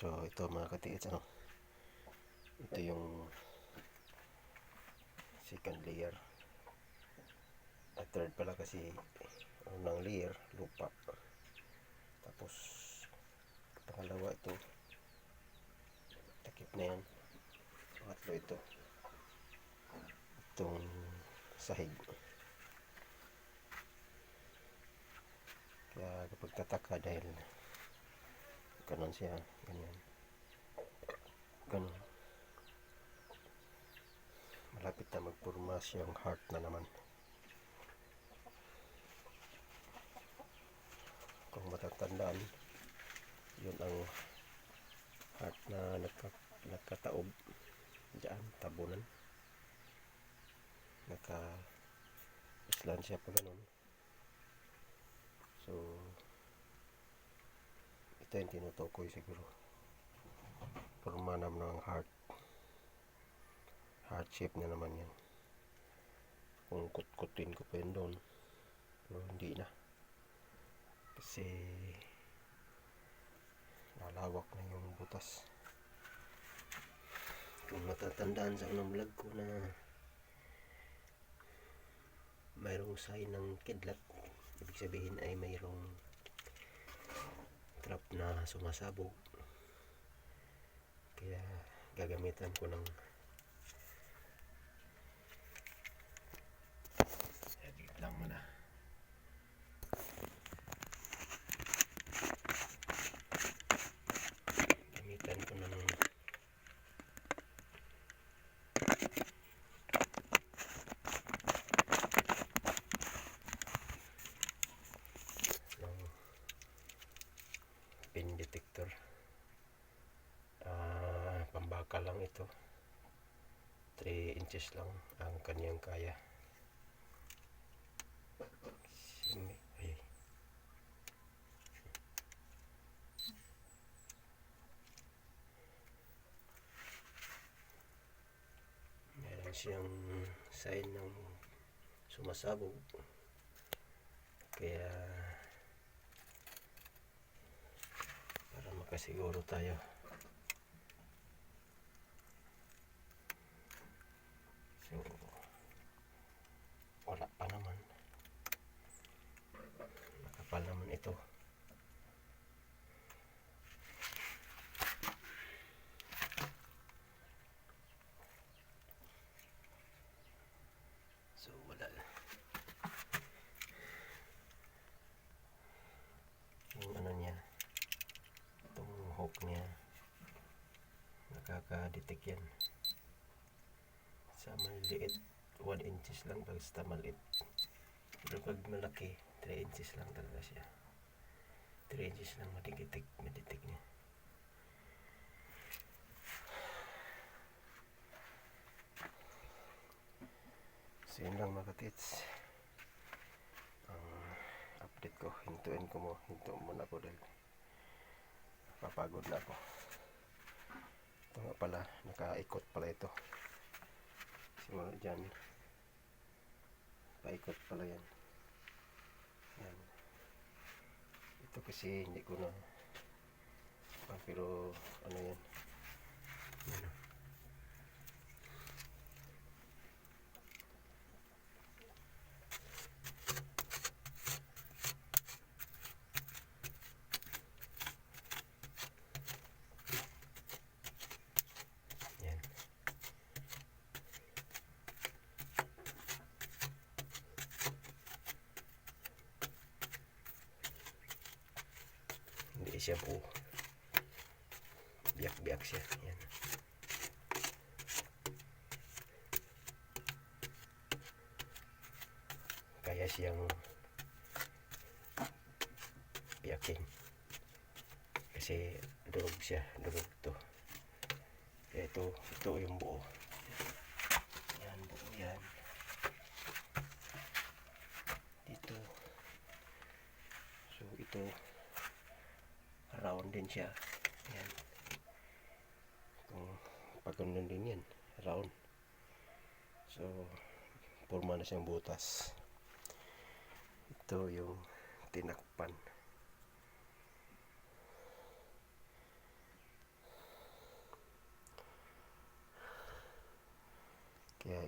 So ito mga katiits, ito yung second layer at third pala kasi unang layer lupa, tapos pangalawa ito takip na yan, pangatlo itong sahig. Kaya kapag tataka dahil ganon siya, ganyan, ganon, malapit na magpurma siyang heart na naman. Kung matatandaan, yun ang heart na nagkataob dyan, tabunan, naka-islan siya pa ganon. So ito yung tinutukoy siguro, purma naman ng heart shape na naman yan. Kung kutkutin ko pa yun doon, pero hindi na kasi lalawak na yung butas. Kung matatandaan sa unang vlog ko na mayroong sign ng kidlat, ibig sabihin ay mayroong trap na sumasabog. Kaya gagamitan ko ng edit lang muna. Gamitan ko ng pin detector. Pambakal lang ito, 3 inches lang ang kanyang kaya. Meron siyang sign ng sumasabog, kaya para makasiguro tayo, so wala pa naman, makapal naman ito. So wala, yung niya, itong hook niya, nakaka-detect yan sa maliit. 1 inches lang basta maliit, pero pag malaki 3 inches lang talaga siya. 3 inches lang madetect niya. So yun lang mga katits, ang update ko. Hinto muna ako dahil papagod na ako. Ito nga pala, nakaikot pala ito. Simula dyan, paikot pala yan. Yan. Ito kasi hindi ko na pero ano yan, yan. Yan. Hindi siya buo, biyak-biyak siya. Yan. Kaya siyang biyakin kasi durog siya, durog to. Kaya ito yung buo. Yan, buo yan. Dito. So ito, round din siya. Yan. Kung pag ganun din yan, round. So forma na siyang butas. Ito yung tinakpan.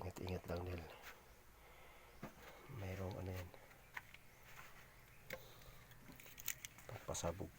ingat-ingat lang dahil mayroong ano yan, pagpasabog.